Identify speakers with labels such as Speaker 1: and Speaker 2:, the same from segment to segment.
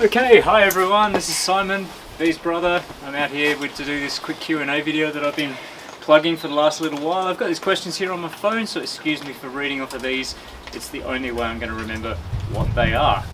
Speaker 1: Okay, hi everyone, this is Simon, B's brother. I'm out here to do this quick Q&A video that I've been plugging for the last little while. I've got these questions here on my phone, so excuse me for reading off of these. It's the only way I'm going to remember what they are.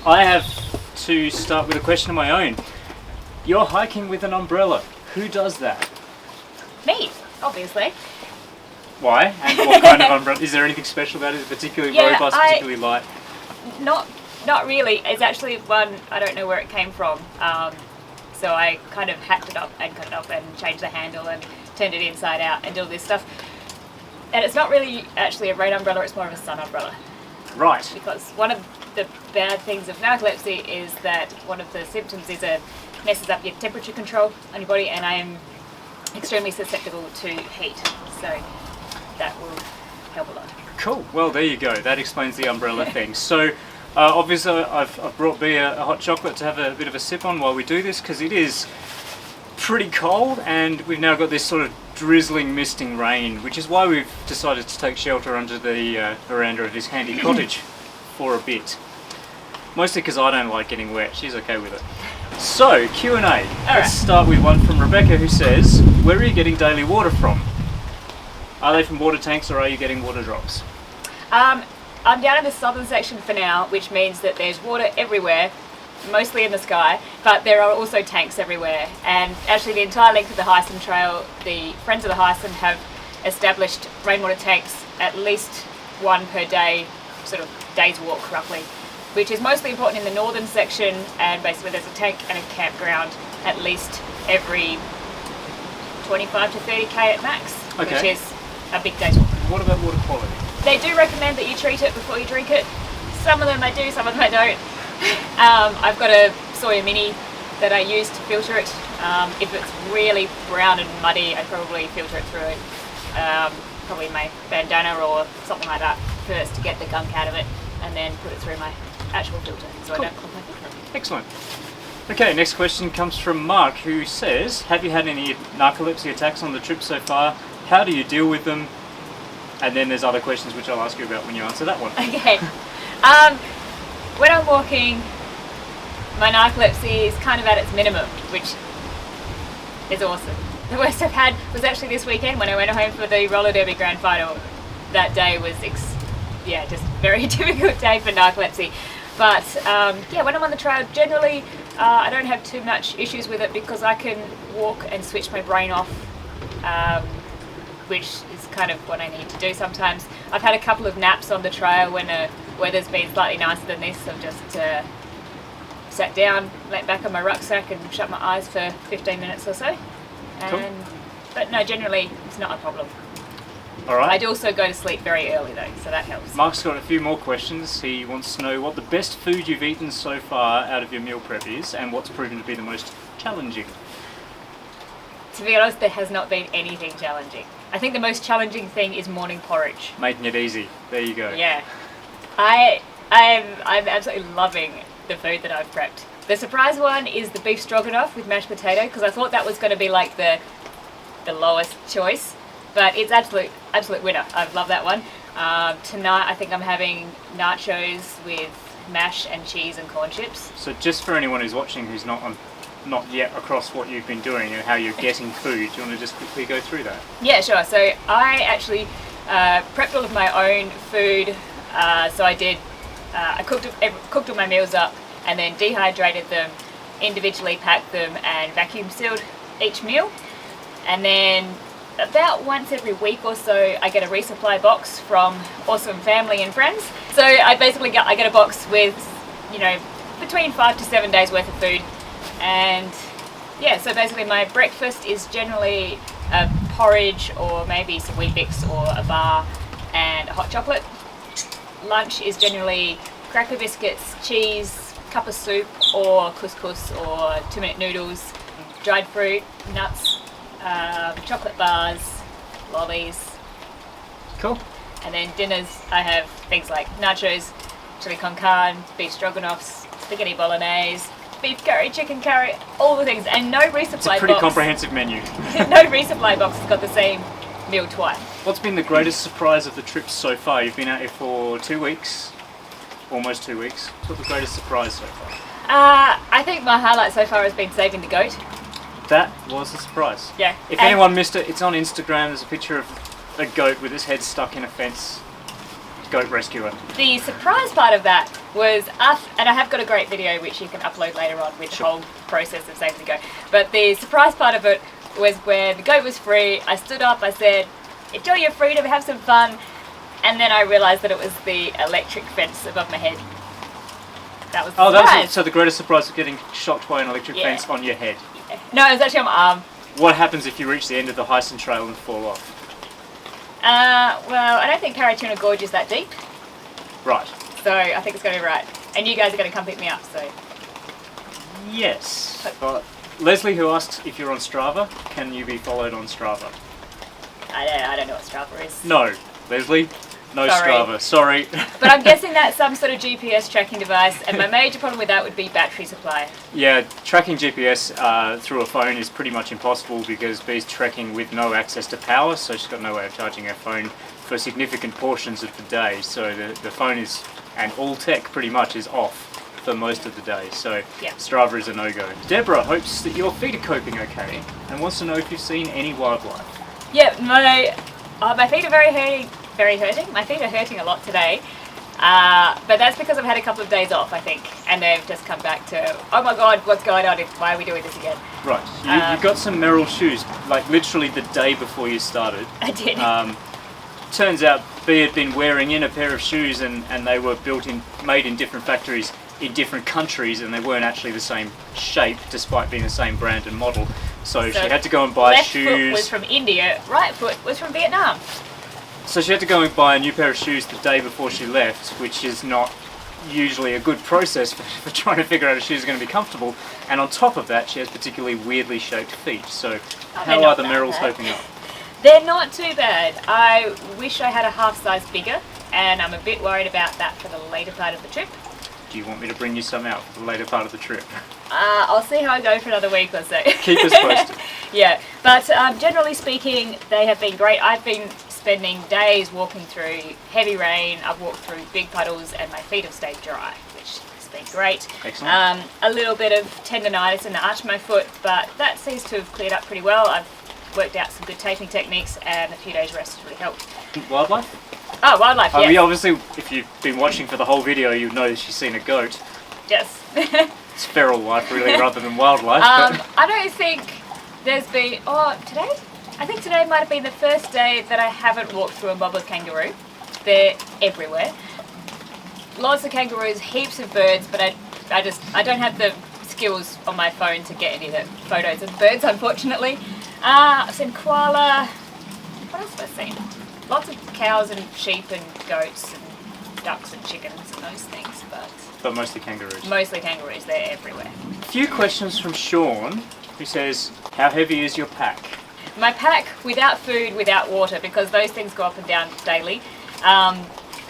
Speaker 1: I have to start with a question of my own. You're hiking with an umbrella. Who does that?
Speaker 2: Me, obviously.
Speaker 1: Why? And what kind of umbrella? Is there anything special about it? Is it particularly robust, particularly light?
Speaker 2: Not really. It's actually one, I don't know where it came from. So I kind of hacked it up and cut it up and changed the handle and turned it inside out and did all this stuff. And it's not really actually a rain umbrella, it's more of a sun umbrella.
Speaker 1: Right.
Speaker 2: Because one of the bad things of narcolepsy is that one of the symptoms is it messes up your temperature control on your body, and I am extremely susceptible to heat. So that will help a lot.
Speaker 1: Cool. Well, there you go. That explains the umbrella thing. So, obviously, I've brought B a hot chocolate to have a bit of a sip on while we do this, because it is pretty cold, and we've now got this sort of drizzling, misting rain, which is why we've decided to take shelter under the veranda of this handy cottage for a bit. Mostly because I don't like getting wet. She's okay with it. So, Q&A. Let's start with one from Rebecca, who says, where are you getting daily water from? Are they from water tanks, or are you getting water drops?
Speaker 2: I'm down in the southern section for now, which means that there's water everywhere, mostly in the sky, but there are also tanks everywhere. And actually the entire length of the Heysen Trail, the Friends of the Heysen have established rainwater tanks, at least one per day, sort of day's walk roughly, which is mostly important in the northern section, and basically there's a tank and a campground at least every 25 to 30k at max, which is a big day's walk.
Speaker 1: What about water quality?
Speaker 2: They do recommend that you treat it before you drink it. Some of them I do, some of them I don't. I've got a Sawyer Mini that I use to filter it. If it's really brown and muddy, I'd probably filter it through probably my bandana or something like that first to get the gunk out of it, and then put it through my actual filter so I don't clog my filter.
Speaker 1: Excellent. Okay, next question comes from Mark, who says, have you had any narcolepsy attacks on the trip so far? How do you deal with them? And then there's other questions which I'll ask you about when you answer that one.
Speaker 2: Okay. When I'm walking, my narcolepsy is kind of at its minimum, which is awesome. The worst I've had was actually this weekend when I went home for the roller derby grand final. That day was just a very difficult day for narcolepsy. But when I'm on the trail, generally I don't have too much issues with it because I can walk and switch my brain off, which is kind of what I need to do sometimes. I've had a couple of naps on the trail when the weather's been slightly nicer than this. I've just sat down, leant back on my rucksack and shut my eyes for 15 minutes or so. But no, generally it's not a problem.
Speaker 1: Alright.
Speaker 2: I do also go to sleep very early though, so that helps.
Speaker 1: Mark's got a few more questions. He wants to know what the best food you've eaten so far out of your meal prep is, and what's proven to be the most challenging.
Speaker 2: To be honest, there has not been anything challenging. I think the most challenging thing is morning porridge.
Speaker 1: Making it easy. There you go.
Speaker 2: Yeah. I'm absolutely loving the food that I've prepped. The surprise one is the beef stroganoff with mashed potato, because I thought that was going to be like the lowest choice, but it's absolute winner. I love that one. Tonight I think I'm having nachos with mash and cheese and corn chips.
Speaker 1: So just for anyone who's watching who's not yet across what you've been doing and how you're getting food, do you want to just quickly go through that?
Speaker 2: Yeah, sure. So I actually prepped all of my own food. So I did. I cooked all my meals up and then dehydrated them, individually packed them, and vacuum sealed each meal. And then about once every week or so, I get a resupply box from awesome family and friends. So I get a box with, between 5 to 7 days worth of food. And yeah, so basically my breakfast is generally a porridge or maybe some Weet-Bix or a bar and a hot chocolate. Lunch is generally cracker biscuits, cheese, cup of soup or couscous or 2-minute noodles, dried fruit, nuts, chocolate bars, lollies.
Speaker 1: Cool.
Speaker 2: And then dinners, I have things like nachos, chili con carne, beef stroganoffs, spaghetti bolognese, beef curry, chicken curry, all the things, and no resupply box.
Speaker 1: It's a pretty comprehensive menu.
Speaker 2: No resupply box has got the same meal twice.
Speaker 1: What's been the greatest surprise of the trip so far? You've been out here for 2 weeks, almost 2 weeks. What's the greatest surprise so far?
Speaker 2: I think my highlight so far has been saving the goat.
Speaker 1: That was a surprise.
Speaker 2: Yeah.
Speaker 1: If anyone missed it, it's on Instagram. There's a picture of a goat with its head stuck in a fence. Goat rescuer.
Speaker 2: The surprise part of that was us, and I have got a great video which you can upload later on with the whole process of saving the goat. But the surprise part of it was where the goat was free. I stood up, I said, enjoy your freedom, have some fun. And then I realised that it was the electric fence above my head. That was the surprise.
Speaker 1: So the greatest surprise of getting shocked by an electric fence on your head.
Speaker 2: Yeah. No, it was actually on my arm.
Speaker 1: What happens if you reach the end of the Heysen trail and fall off?
Speaker 2: Well, I don't think Paratuna Gorge is that deep.
Speaker 1: Right.
Speaker 2: So I think it's going to be right. And you guys are going to come pick me up, so.
Speaker 1: Yes. But Leslie, who asks if you're on Strava, can you be followed on Strava?
Speaker 2: I don't know what Strava is.
Speaker 1: No. Leslie, no
Speaker 2: Sorry.
Speaker 1: Strava. Sorry.
Speaker 2: But I'm guessing that's some sort of GPS tracking device, and my major problem with that would be battery supply.
Speaker 1: Yeah, tracking GPS through a phone is pretty much impossible because Bee's trekking with no access to power, so she's got no way of charging her phone for significant portions of the day. So the phone is, and all tech pretty much is off for most of the day. So
Speaker 2: yeah.
Speaker 1: Strava is a no-go. Deborah hopes that your feet are coping okay and wants to know if you've seen any wildlife.
Speaker 2: Yeah, my feet are very hurting. My feet are hurting a lot today. But that's because I've had a couple of days off, I think, and they've just come back to, oh my god, what's going on? Why are we doing this again?
Speaker 1: Right, you got some Merrell shoes, like literally the day before you started.
Speaker 2: I did.
Speaker 1: Turns out Bea had been wearing in a pair of shoes and they were made in different factories in different countries, and they weren't actually the same shape despite being the same brand and model. So she had to go and buy shoes.
Speaker 2: Left foot was from India, right foot was from Vietnam.
Speaker 1: So she had to go and buy a new pair of shoes the day before she left, which is not usually a good process for trying to figure out if shoes are going to be comfortable. And on top of that, she has particularly weirdly shaped feet. So how are the Merrells hoping up?
Speaker 2: They're not too bad. I wish I had a half size bigger, and I'm a bit worried about that for the later part of the trip.
Speaker 1: Do you want me to bring you some out for the later part of the trip?
Speaker 2: I'll see how I go for another week or so.
Speaker 1: Keep us posted.
Speaker 2: Yeah, but generally speaking, they have been great. I've been spending days walking through heavy rain. I've walked through big puddles and my feet have stayed dry, which has been great.
Speaker 1: Excellent.
Speaker 2: A little bit of tendonitis in the arch of my foot, but that seems to have cleared up pretty well. I've worked out some good taping techniques and a few days rest has really helped.
Speaker 1: Wildlife?
Speaker 2: Oh, wildlife, yes.
Speaker 1: Obviously, if you've been watching for the whole video, you'd know that she's seen a goat.
Speaker 2: Yes.
Speaker 1: It's feral life, really, rather than wildlife.
Speaker 2: I don't think there's been... today? I think today might have been the first day that I haven't walked through a mob of kangaroo. They're everywhere. Lots of kangaroos, heaps of birds, but I don't have the skills on my phone to get any of the photos of birds, unfortunately. I've seen koala. What else have I seen? Lots of cows and sheep and goats and ducks and chickens and those things,
Speaker 1: but mostly kangaroos.
Speaker 2: Mostly kangaroos, they're everywhere.
Speaker 1: A few questions from Sean, who says, how heavy is your pack?
Speaker 2: My pack, without food, without water, because those things go up and down daily,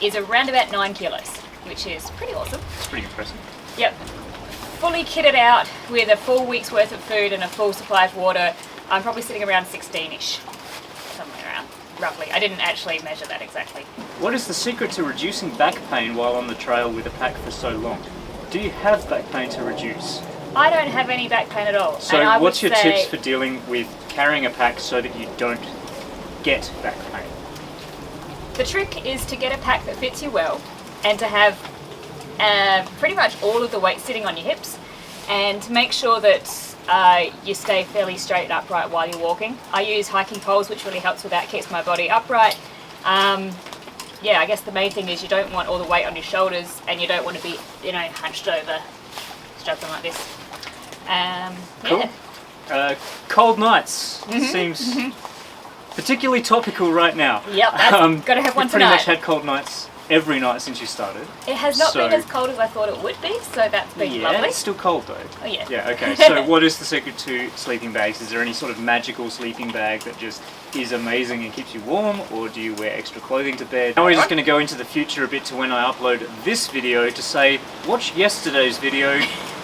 Speaker 2: is around about 9 kilos, which is pretty awesome.
Speaker 1: It's pretty impressive.
Speaker 2: Yep. Fully kitted out with a full week's worth of food and a full supply of water, I'm probably sitting around 16-ish, somewhere around, roughly. I didn't actually measure that exactly.
Speaker 1: What is the secret to reducing back pain while on the trail with a pack for so long? Do you have back pain to reduce?
Speaker 2: I don't have any back pain at all.
Speaker 1: So what's your tips for dealing with carrying a pack so that you don't get back pain?
Speaker 2: The trick is to get a pack that fits you well and to have pretty much all of the weight sitting on your hips, and to make sure that you stay fairly straight and upright while you're walking. I use hiking poles, which really helps with that, keeps my body upright. Yeah, I guess the main thing is you don't want all the weight on your shoulders and you don't want to be, hunched over, struggling like this.
Speaker 1: Cool.
Speaker 2: Yeah.
Speaker 1: Cold nights seems particularly topical right now.
Speaker 2: Yep, got to have one tonight.
Speaker 1: You've pretty much had cold nights every night since you started.
Speaker 2: It has not been as cold as I thought it would be, so that's been lovely.
Speaker 1: Yeah, it's still cold though.
Speaker 2: Oh yeah.
Speaker 1: Yeah, okay. So what is the secret to sleeping bags? Is there any sort of magical sleeping bag that just is amazing and keeps you warm, or do you wear extra clothing to bed? Now we're just going to go into the future a bit to when I upload this video to say, watch yesterday's video.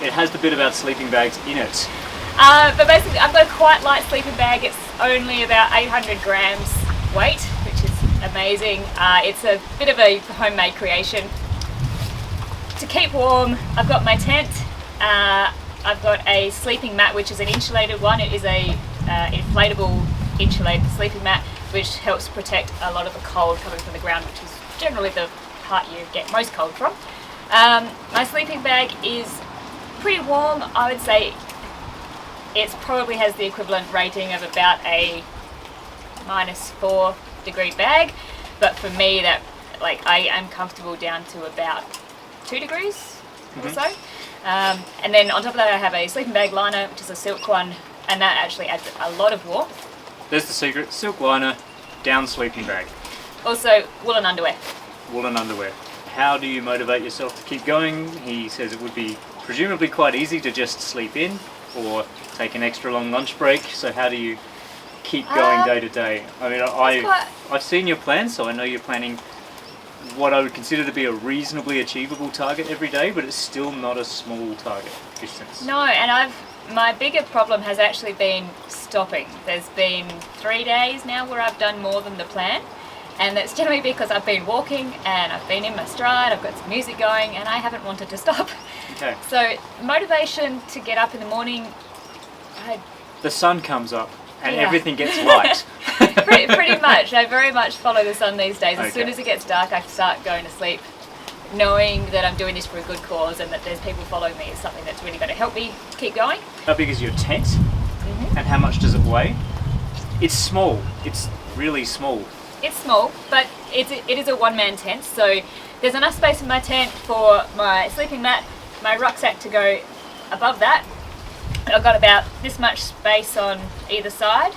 Speaker 1: It has the bit about sleeping bags in it.
Speaker 2: But basically I've got a quite light sleeping bag. It's only about 800 grams weight, which is amazing. It's a bit of a homemade creation. To keep warm, I've got my tent. I've got a sleeping mat, which is an insulated one. It is a inflatable insulated sleeping mat, which helps protect a lot of the cold coming from the ground, which is generally the part you get most cold from. My sleeping bag is pretty warm. I would say it probably has the equivalent rating of about a -4 degree bag, but for me that I am comfortable down to about 2 degrees or so. And then on top of that I have a sleeping bag liner, which is a silk one, and that actually adds a lot of warmth.
Speaker 1: There's the secret: silk liner, down sleeping bag.
Speaker 2: Also woolen underwear.
Speaker 1: Woolen underwear. How do you motivate yourself to keep going? He says it would be presumably quite easy to just sleep in or take an extra long lunch break. So how do you keep going day to day? I mean, I've seen your plan, so I know you're planning what I would consider to be a reasonably achievable target every day, but it's still not a small target distance.
Speaker 2: No, and my bigger problem has actually been stopping. There's been 3 days now where I've done more than the plan, and that's generally because I've been walking and I've been in my stride, I've got some music going, and I haven't wanted to stop.
Speaker 1: Okay.
Speaker 2: So motivation to get up in the morning,
Speaker 1: the sun comes up and everything gets light.
Speaker 2: pretty much. I very much follow the sun these days. As soon as it gets dark, I start going to sleep, knowing that I'm doing this for a good cause and that there's people following me is something that's really going to help me keep going.
Speaker 1: How big is your tent? And how much does it weigh? It's small. It's really small.
Speaker 2: It's small, but it is a one-man tent, so there's enough space in my tent for my sleeping mat, my rucksack to go above that. I've got about this much space on either side.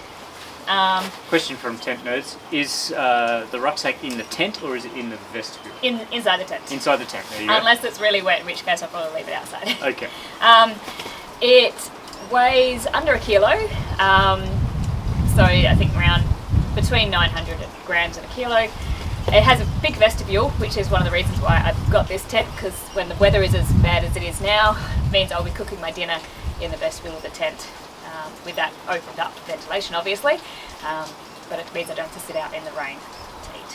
Speaker 1: Question from tent nerds: is the rucksack in the tent or is it in the vestibule?
Speaker 2: Inside the tent.
Speaker 1: Inside the tent. There you go.
Speaker 2: Unless it's really wet, in which case I'll probably leave it outside.
Speaker 1: Okay.
Speaker 2: It weighs under a kilo, so I think around between 900 grams and a kilo. It has a big vestibule, which is one of the reasons why I've got this tent, because when the weather is as bad as it is now, it means I'll be cooking my dinner in the vestibule of the tent, with that opened up ventilation obviously, but it means I don't have to sit out in the rain to eat.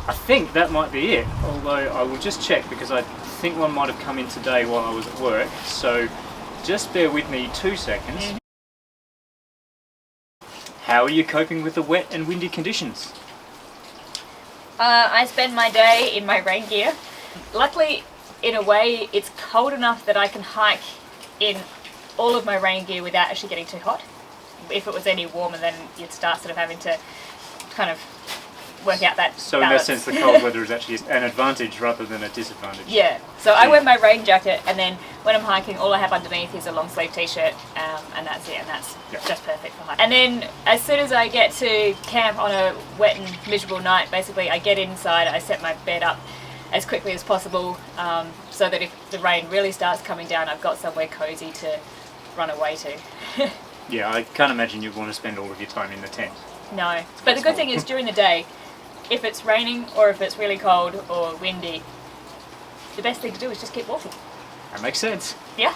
Speaker 1: I think that might be it, although I will just check because I think one might have come in today while I was at work, so just bear with me 2 seconds. How are you coping with the wet and windy conditions?
Speaker 2: I spend my day in my rain gear. Luckily, in a way, it's cold enough that I can hike in all of my rain gear without actually getting too hot. If it was any warmer, then you'd start sort of having to kind of work out that
Speaker 1: So
Speaker 2: balance.
Speaker 1: in that sense, the cold weather is actually an advantage rather than a disadvantage.
Speaker 2: Yeah, so I wear my rain jacket, and then when I'm hiking, all I have underneath is a long sleeve t-shirt, and that's it, and that's just perfect for hiking. And then as soon as I get to camp on a wet and miserable night, basically I get inside, I set my bed up as quickly as possible, so that if the rain really starts coming down, I've got somewhere cozy to run away to.
Speaker 1: Yeah, I can't imagine you'd want to spend all of your time in the tent.
Speaker 2: No, but the good thing is during the day, if it's raining or if it's really cold or windy, the best thing to do is just keep walking.
Speaker 1: That makes sense.
Speaker 2: Yeah.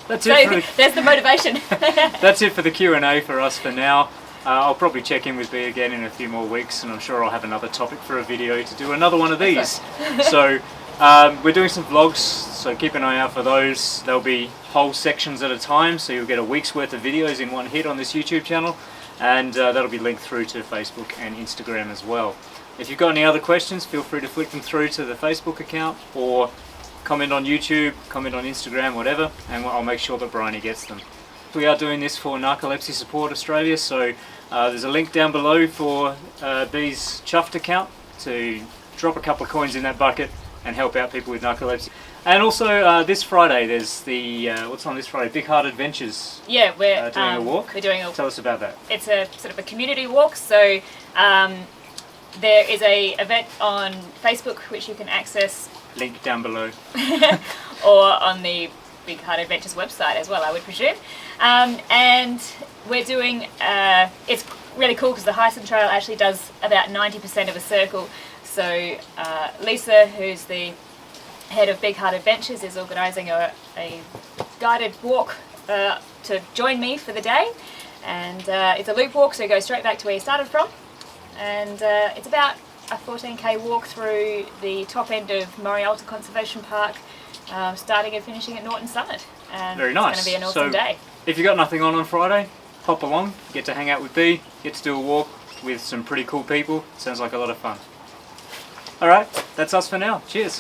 Speaker 1: That's
Speaker 2: So
Speaker 1: it.
Speaker 2: there's the motivation.
Speaker 1: That's it for the Q&A for us for now. I'll probably check in with B again in a few more weeks, and I'm sure I'll have another topic for a video to do another one of these. So we're doing some vlogs, so keep an eye out for those. There'll be whole sections at a time, so you'll get a week's worth of videos in one hit on this YouTube channel, and that'll be linked through to Facebook and Instagram as well. If you've got any other questions, feel free to flick them through to the Facebook account, or comment on YouTube, comment on Instagram, whatever, and I'll make sure that Bryony gets them. We are doing this for Narcolepsy Support Australia, so there's a link down below for B's Chuffed account to drop a couple of coins in that bucket and help out people with narcolepsy. And also this Friday, there's the, what's on this Friday? Big Heart Adventures.
Speaker 2: Yeah, we're
Speaker 1: doing a walk.
Speaker 2: We're doing a.
Speaker 1: Tell us about that.
Speaker 2: It's a sort of a community walk. So there is a event on Facebook which you can access.
Speaker 1: Link down below.
Speaker 2: Or on the Big Heart Adventures website as well, I would presume. And we're doing. It's really cool because the Heysen Trail actually does about 90% of a circle. So Lisa, who's the head of Big Heart Adventures, is organising a guided walk to join me for the day, and it's a loop walk, so you go straight back to where you started from, and it's about a 14k walk through the top end of Murray Alta Conservation Park, starting and finishing at Norton Summit. And
Speaker 1: Very nice.
Speaker 2: It's going to be an awesome day.
Speaker 1: If you got nothing on Friday, hop along, get to hang out with B, get to do a walk with some pretty cool people. Sounds like a lot of fun. Alright, that's us for now. Cheers.